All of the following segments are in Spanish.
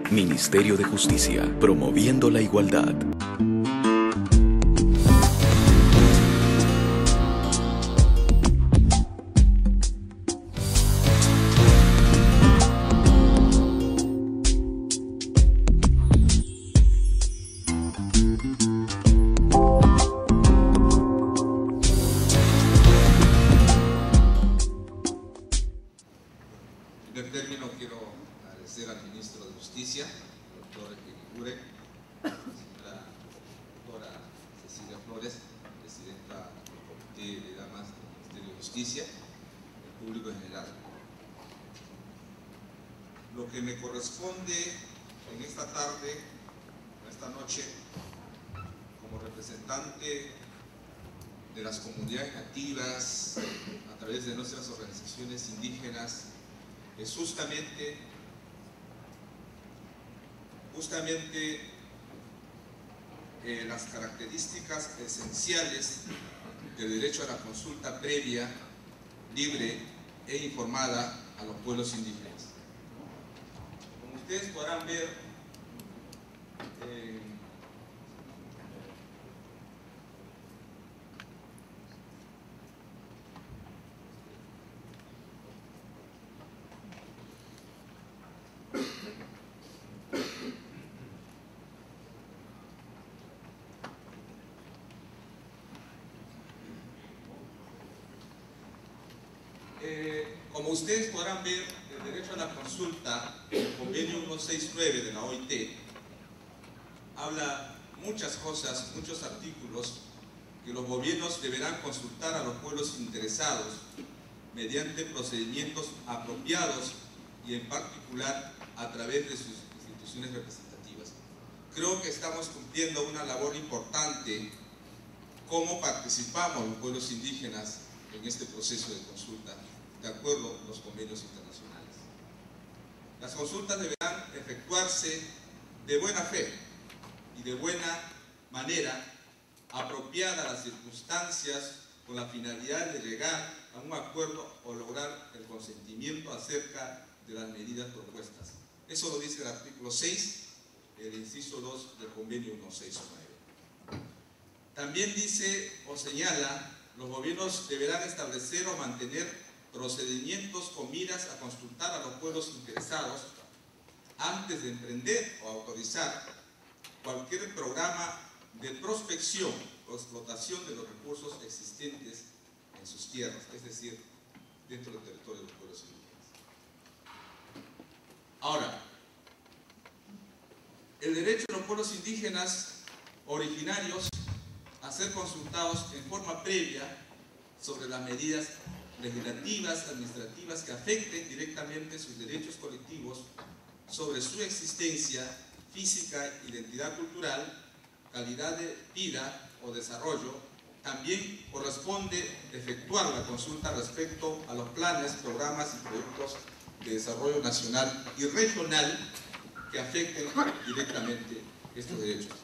Ministerio de Justicia, promoviendo la igualdad. En primer término, quiero agradecer al ministro de Justicia, el doctor Equigure, a la señora doctora Cecilia Flores, presidenta del Comité de Damas del Ministerio de Justicia, el público en general. Lo que me corresponde en esta tarde, en esta noche, como representante de las comunidades nativas, a través de nuestras organizaciones indígenas, es justamente las características esenciales del derecho a la consulta previa, libre e informada a los pueblos indígenas. Como ustedes podrán ver, el derecho a la consulta, el convenio 169 de la OIT, habla muchas cosas, muchos artículos que los gobiernos deberán consultar a los pueblos interesados mediante procedimientos apropiados y en particular a través de sus instituciones representativas. Creo que estamos cumpliendo una labor importante cómo participamos los pueblos indígenas en este proceso de consulta, de acuerdo a los convenios internacionales. Las consultas deberán efectuarse de buena fe y de buena manera, apropiada a las circunstancias, con la finalidad de llegar a un acuerdo o lograr el consentimiento acerca de las medidas propuestas. Eso lo dice el artículo 6, el inciso 2 del convenio 169. También dice o señala, los gobiernos deberán establecer o mantener procedimientos con miras a consultar a los pueblos interesados antes de emprender o autorizar cualquier programa de prospección o explotación de los recursos existentes en sus tierras, es decir, dentro del territorio de los pueblos indígenas. Ahora, el derecho de los pueblos indígenas originarios a ser consultados en forma previa sobre las medidas legislativas, administrativas que afecten directamente sus derechos colectivos sobre su existencia física, identidad cultural, calidad de vida o desarrollo. También corresponde efectuar la consulta respecto a los planes, programas y proyectos de desarrollo nacional y regional que afecten directamente estos derechos.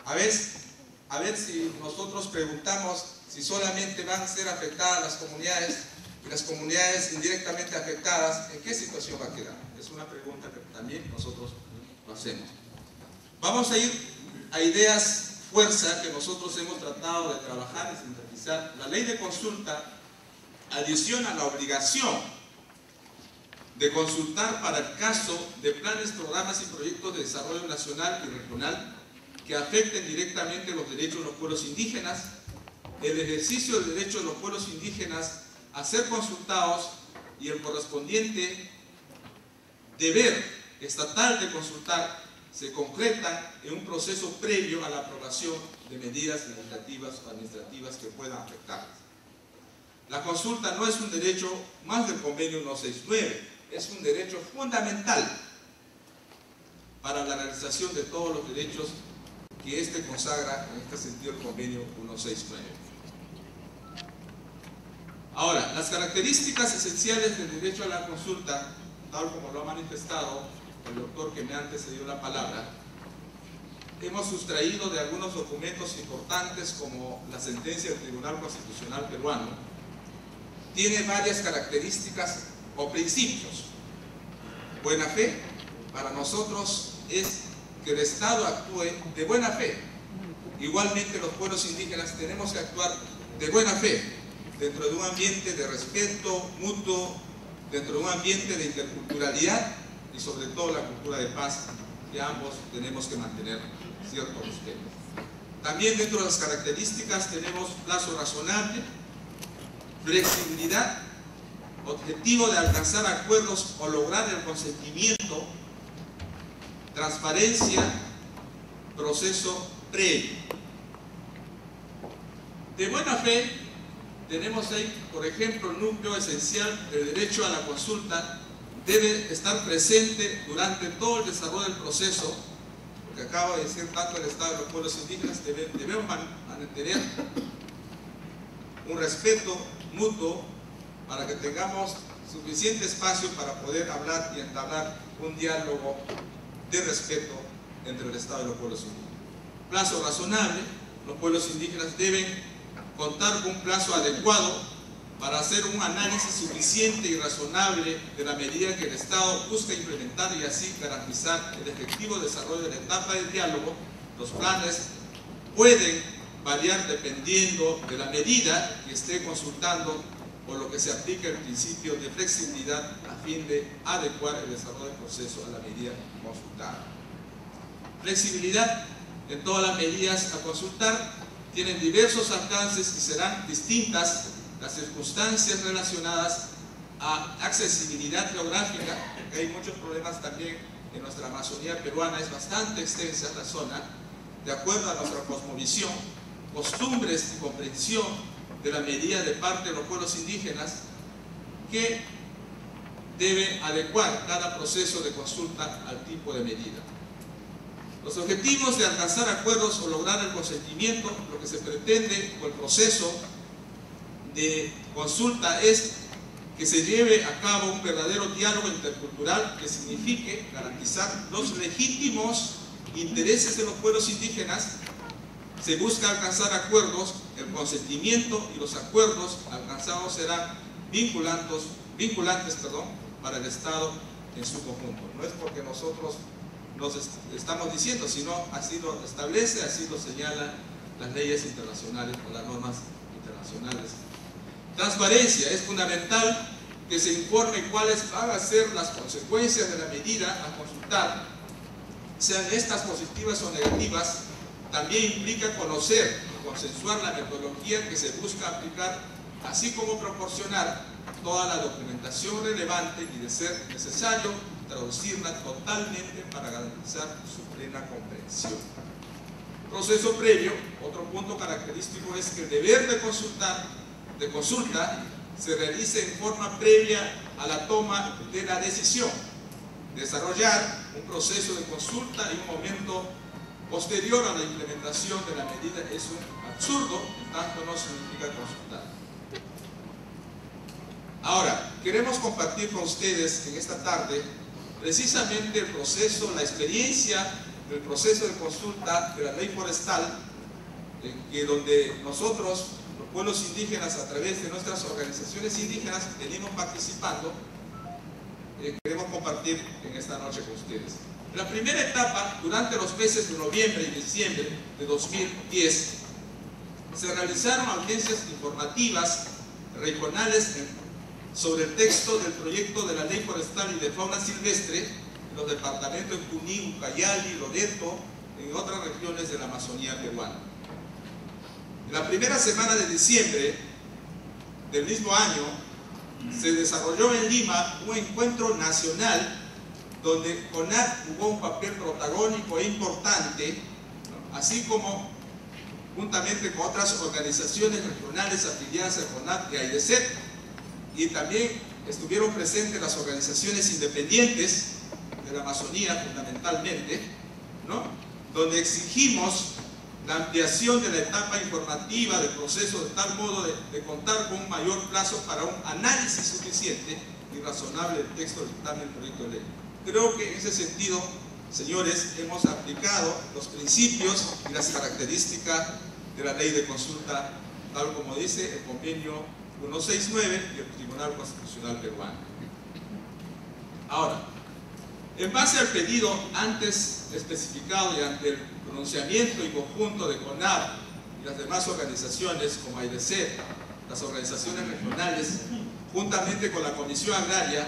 A ver si nosotros preguntamos si solamente van a ser afectadas las comunidades y las comunidades indirectamente afectadas, ¿en qué situación va a quedar? Es una pregunta que también nosotros lo hacemos. Vamos a ir a ideas fuerza que nosotros hemos tratado de trabajar y sintetizar. La ley de consulta adiciona la obligación de consultar para el caso de planes, programas y proyectos de desarrollo nacional y regional que afecten directamente los derechos de los pueblos indígenas, el ejercicio del derecho de los pueblos indígenas a ser consultados y el correspondiente deber estatal de consultar se concretan en un proceso previo a la aprobación de medidas legislativas o administrativas que puedan afectarlas. La consulta no es un derecho más del convenio 169, es un derecho fundamental para la realización de todos los derechos que este consagra, en este sentido, el convenio 169. Ahora, las características esenciales del derecho a la consulta, tal como lo ha manifestado el doctor que me antecedió la palabra, hemos sustraído de algunos documentos importantes como la sentencia del Tribunal Constitucional Peruano. Tiene varias características o principios: buena fe, para nosotros es que el Estado actúe de buena fe. Igualmente los pueblos indígenas tenemos que actuar de buena fe, dentro de un ambiente de respeto mutuo, dentro de un ambiente de interculturalidad y sobre todo la cultura de paz que ambos tenemos que mantener cierto respeto. También dentro de las características tenemos plazo razonable, flexibilidad, objetivo de alcanzar acuerdos o lograr el consentimiento, transparencia, proceso previo. De buena fe tenemos ahí, por ejemplo, el núcleo esencial del derecho a la consulta debe estar presente durante todo el desarrollo del proceso, porque acabo de decir, tanto el Estado de los pueblos indígenas debemos mantener un respeto mutuo para que tengamos suficiente espacio para poder hablar y entablar un diálogo de respeto entre el Estado y los pueblos indígenas. Plazo razonable, los pueblos indígenas deben contar con un plazo adecuado para hacer un análisis suficiente y razonable de la medida que el Estado busca implementar y así garantizar el efectivo desarrollo de la etapa del diálogo. Los planes pueden variar dependiendo de la medida que esté consultando, por lo que se aplica el principio de flexibilidad a fin de adecuar el desarrollo del proceso a la medida consultada. Flexibilidad en todas las medidas a consultar tienen diversos alcances y serán distintas las circunstancias relacionadas a accesibilidad geográfica, porque hay muchos problemas también en nuestra Amazonía peruana, es bastante extensa la zona, de acuerdo a nuestra cosmovisión, costumbres y comprensión de la medida de parte de los pueblos indígenas, que debe adecuar cada proceso de consulta al tipo de medida. Los objetivos de alcanzar acuerdos o lograr el consentimiento, lo que se pretende con el proceso de consulta es que se lleve a cabo un verdadero diálogo intercultural que signifique garantizar los legítimos intereses de los pueblos indígenas. Se busca alcanzar acuerdos, el consentimiento y los acuerdos alcanzados serán vinculantes para el Estado en su conjunto. No es porque nosotros nos estamos diciendo, sino así lo establece, así lo señalan las leyes internacionales o las normas internacionales. Transparencia, es fundamental que se informe cuáles van a ser las consecuencias de la medida a consultar, sean estas positivas o negativas. También implica conocer y consensuar la metodología que se busca aplicar, así como proporcionar toda la documentación relevante y, de ser necesario, traducirla totalmente para garantizar su plena comprensión. Proceso previo, otro punto característico es que el deber de consulta se realice en forma previa a la toma de la decisión. Desarrollar un proceso de consulta en un momento posterior a la implementación de la medida es un absurdo, tanto no significa consultar. Ahora, queremos compartir con ustedes en esta tarde precisamente el proceso, la experiencia del proceso de consulta de la ley forestal, donde nosotros, los pueblos indígenas, a través de nuestras organizaciones indígenas, venimos participando. Queremos compartir en esta noche con ustedes. En la primera etapa, durante los meses de noviembre y diciembre de 2010, se realizaron audiencias informativas regionales sobre el texto del proyecto de la Ley Forestal y de Fauna Silvestre en los departamentos de Junín, Ucayali, Loreto, en otras regiones de la Amazonía peruana. En la primera semana de diciembre del mismo año, se desarrolló en Lima un encuentro nacional donde CONAD jugó un papel protagónico e importante, así como juntamente con otras organizaciones regionales afiliadas a CONAD y AIDESET, y también estuvieron presentes las organizaciones independientes de la Amazonía fundamentalmente, donde exigimos la ampliación de la etapa informativa del proceso de tal modo de contar con un mayor plazo para un análisis suficiente y razonable del texto del dictamen del proyecto de ley. Creo que en ese sentido, señores, hemos aplicado los principios y las características de la ley de consulta, tal como dice el convenio 169 y el Tribunal Constitucional peruano. Ahora, En base al pedido antes especificado y ante el pronunciamiento y conjunto de CONAB y las demás organizaciones como AIDESET, las organizaciones regionales, juntamente con la Comisión Agraria,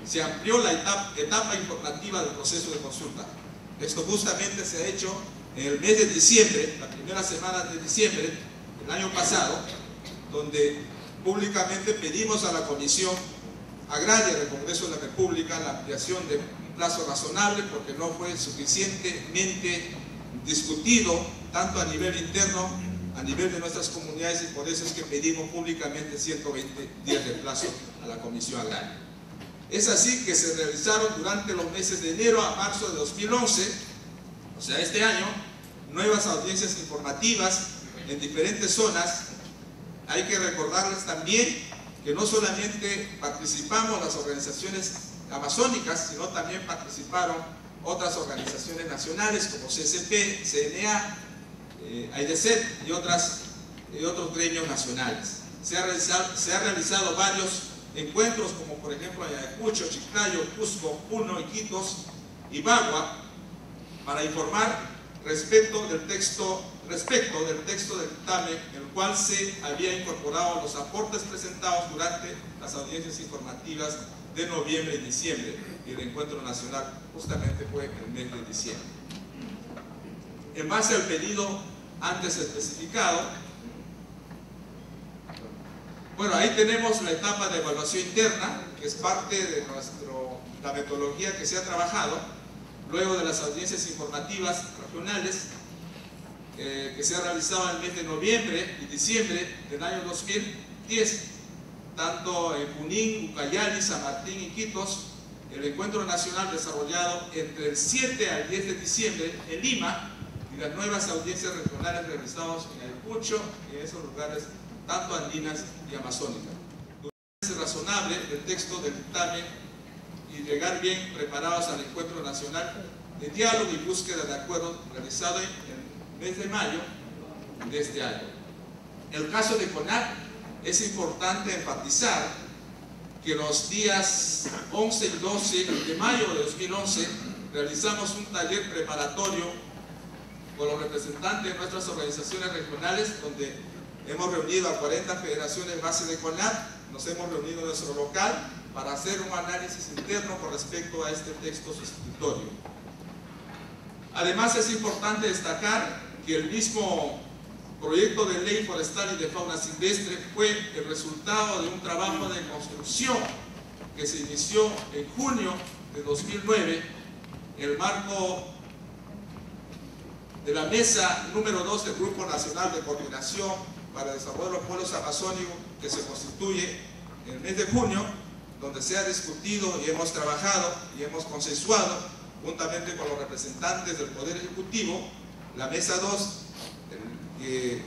se amplió la etapa informativa del proceso de consulta. Esto justamente se ha hecho en el mes de diciembre, la primera semana de diciembre del año pasado, donde públicamente pedimos a la Comisión Agraria del Congreso de la República la ampliación de un plazo razonable, porque no fue suficientemente discutido tanto a nivel interno, a nivel de nuestras comunidades, y por eso es que pedimos públicamente 120 días de plazo a la Comisión Agraria. Es así que se realizaron durante los meses de enero a marzo de 2011, o sea, este año, nuevas audiencias informativas en diferentes zonas. Hay que recordarles también que no solamente participamos las organizaciones amazónicas, sino también participaron otras organizaciones nacionales como CCP, CNA, AIDESET y otros gremios nacionales. Se ha realizado varios encuentros, como por ejemplo en Ayacucho, Chiclayo, Cusco, Puno, Iquitos y Bagua, para informar respecto del texto del dictamen, el cual se había incorporado los aportes presentados durante las audiencias informativas de noviembre y diciembre, y el encuentro nacional justamente fue el mes de diciembre. En base al pedido antes especificado, bueno, ahí tenemos la etapa de evaluación interna, que es parte de la metodología que se ha trabajado luego de las audiencias informativas regionales que se ha realizado en el mes de noviembre y diciembre del año 2010, tanto en Junín, Ucayali, San Martín y Iquitos. El encuentro nacional desarrollado entre el 7 al 10 de diciembre en Lima, y las nuevas audiencias regionales realizadas en Ayacucho y en esos lugares tanto andinas y amazónicas. Es razonable el texto del dictamen y llegar bien preparados al encuentro nacional de diálogo y búsqueda de acuerdos realizado en el mes de mayo de este año. En el caso de CONAB, es importante enfatizar que los días 11 y 12 de mayo de 2011 realizamos un taller preparatorio con los representantes de nuestras organizaciones regionales, donde hemos reunido a 40 federaciones base de CONAB, nos hemos reunido en nuestro local para hacer un análisis interno con respecto a este texto sustitutorio. Además, es importante destacar que el mismo proyecto de ley forestal y de fauna silvestre fue el resultado de un trabajo de construcción que se inició en junio de 2009 en el marco de la mesa número 2 del Grupo Nacional de Coordinación para el Desarrollo de los Pueblos Amazónicos, que se constituye en el mes de junio, donde se ha discutido y hemos trabajado y hemos consensuado juntamente con los representantes del Poder Ejecutivo la mesa 2, que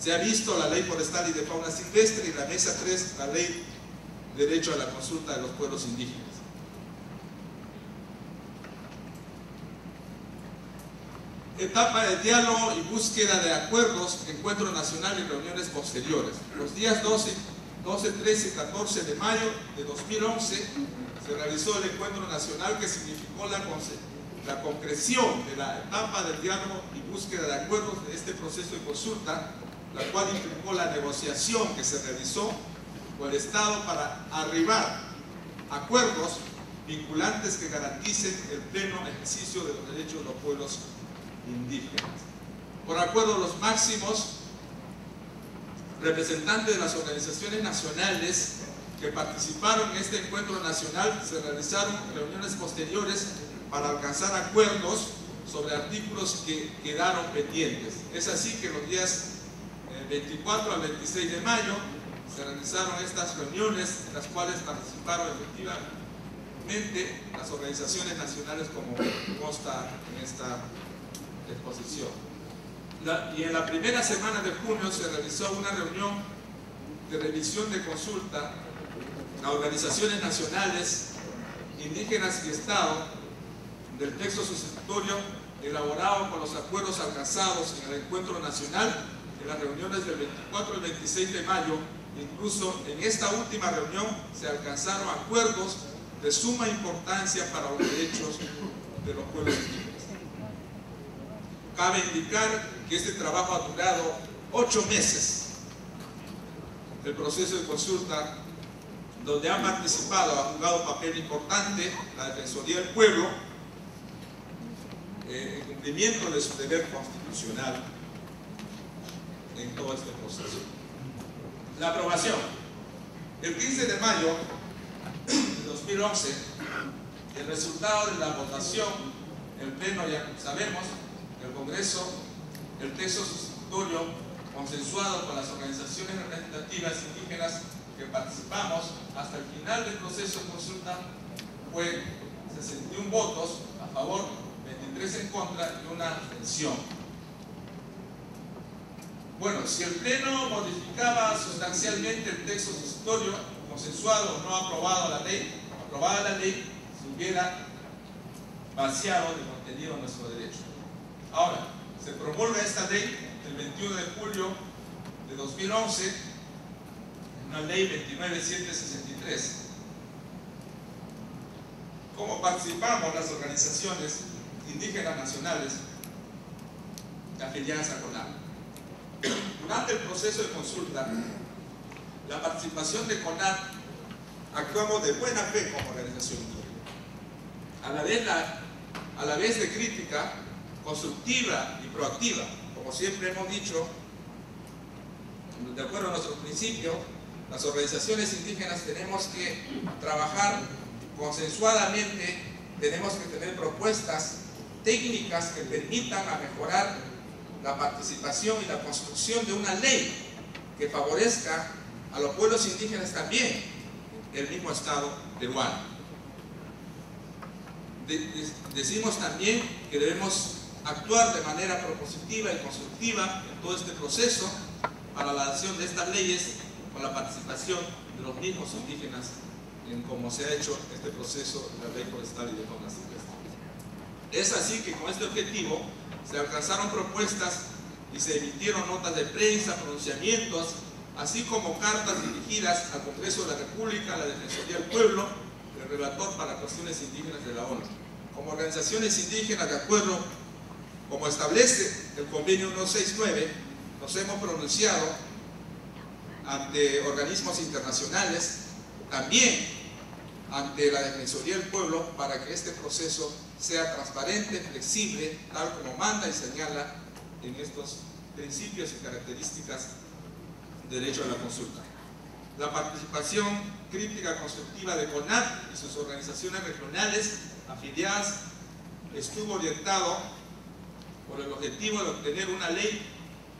se ha visto la ley forestal y de fauna silvestre, y la mesa 3, la ley de derecho a la consulta de los pueblos indígenas. Etapa de diálogo y búsqueda de acuerdos, encuentro nacional y reuniones posteriores. Los días 12, 13 y 14 de mayo de 2011 se realizó el encuentro nacional que significó la concreción de la etapa del diálogo y búsqueda de acuerdos de este proceso de consulta, la cual implicó la negociación que se realizó con el Estado para arribar a acuerdos vinculantes que garanticen el pleno ejercicio de los derechos de los pueblos indígenas. Por acuerdo, los máximos representantes de las organizaciones nacionales que participaron en este encuentro nacional se realizaron reuniones posteriores para alcanzar acuerdos sobre artículos que quedaron pendientes. Es así que los días 24 al 26 de mayo se realizaron estas reuniones, en las cuales participaron efectivamente las organizaciones nacionales, como consta en esta exposición. Y en la primera semana de junio se realizó una reunión de revisión de consulta a organizaciones nacionales, indígenas y Estado del texto sustitutorio elaborado con los acuerdos alcanzados en el encuentro nacional en las reuniones del 24 al 26 de mayo. Incluso en esta última reunión se alcanzaron acuerdos de suma importancia para los derechos de los pueblos indígenas. Cabe indicar que este trabajo ha durado 8 meses. El proceso de consulta, donde ha participado, ha jugado papel importante la Defensoría del Pueblo en cumplimiento de su deber constitucional en todo este proceso. La aprobación. El 15 de mayo de 2011, el resultado de la votación, el Pleno, ya sabemos, el Congreso, el texto sustitutorio consensuado con las organizaciones representativas indígenas que participamos hasta el final del proceso de consulta fue 61 votos a favor, 23 en contra y una abstención. Bueno, si el Pleno modificaba sustancialmente el texto sustitutorio consensuado o no aprobada la ley, se hubiera vaciado de contenido nuestro derecho. Ahora, se promulga esta ley el 21 de julio de 2011, una ley 29763. ¿Cómo participamos las organizaciones indígenas nacionales afiliadas a CONAP? Durante el proceso de consulta, la participación de CONAP actuamos de buena fe como organización indígena. A la vez de crítica constructiva y proactiva. Como siempre hemos dicho, de acuerdo a nuestros principios, las organizaciones indígenas tenemos que trabajar consensuadamente, tenemos que tener propuestas técnicas que permitan a mejorar la participación y la construcción de una ley que favorezca a los pueblos indígenas también, el mismo Estado peruano. Decimos también que debemos actuar de manera propositiva y constructiva en todo este proceso para la adopción de estas leyes con la participación de los mismos indígenas en cómo se ha hecho este proceso de la ley forestal y de fauna silvestre. Es así que con este objetivo se alcanzaron propuestas y se emitieron notas de prensa, pronunciamientos, así como cartas dirigidas al Congreso de la República, a la Defensoría del Pueblo, el relator para cuestiones indígenas de la ONU. Como organizaciones indígenas, de acuerdo como establece el convenio 169, nos hemos pronunciado ante organismos internacionales, también ante la Defensoría del Pueblo, para que este proceso sea transparente, flexible, tal como manda y señala en estos principios y características del derecho a la consulta. La participación crítica constructiva de CONAP y sus organizaciones regionales afiliadas estuvo orientado por el objetivo de obtener una ley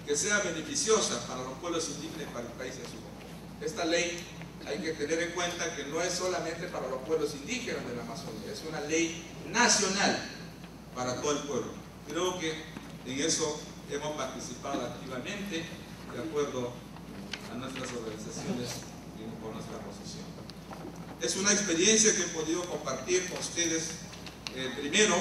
que sea beneficiosa para los pueblos indígenas y para el país en su conjunto. Esta ley hay que tener en cuenta que no es solamente para los pueblos indígenas de la Amazonía, es una ley nacional para todo el pueblo. Creo que en eso hemos participado activamente de acuerdo a nuestras organizaciones y con nuestra posición. Es una experiencia que he podido compartir con ustedes, primero,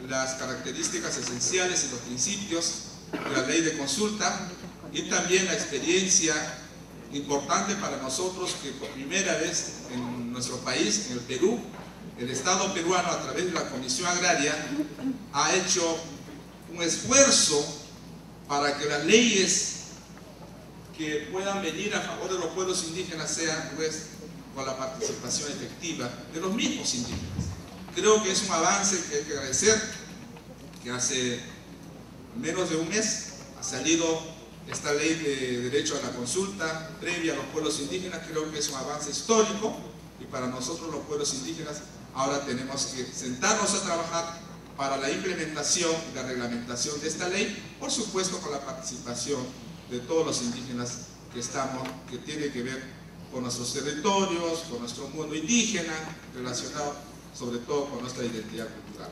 las características esenciales y los principios de la ley de consulta, y también la experiencia importante para nosotros que por primera vez en nuestro país, en el Perú, el Estado peruano a través de la Comisión Agraria ha hecho un esfuerzo para que las leyes que puedan venir a favor de los pueblos indígenas sean pues con la participación efectiva de los mismos indígenas. Creo que es un avance que hay que agradecer, que hace menos de un mes ha salido esta ley de derecho a la consulta previa a los pueblos indígenas. Creo que es un avance histórico y para nosotros los pueblos indígenas ahora tenemos que sentarnos a trabajar para la implementación y la reglamentación de esta ley, por supuesto con la participación de todos los indígenas que tiene que ver con nuestros territorios, con nuestro mundo indígena, relacionado sobre todo con nuestra identidad cultural.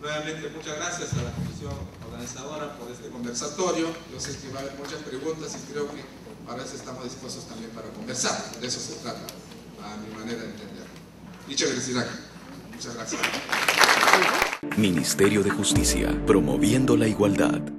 Nuevamente muchas gracias a la comisión organizadora por este conversatorio. Yo sé que va a haber muchas preguntas y creo que para eso estamos dispuestos también para conversar. De eso se trata, a mi manera de entender. Dicho Gresirac, muchas gracias. Ministerio de Justicia, promoviendo la igualdad.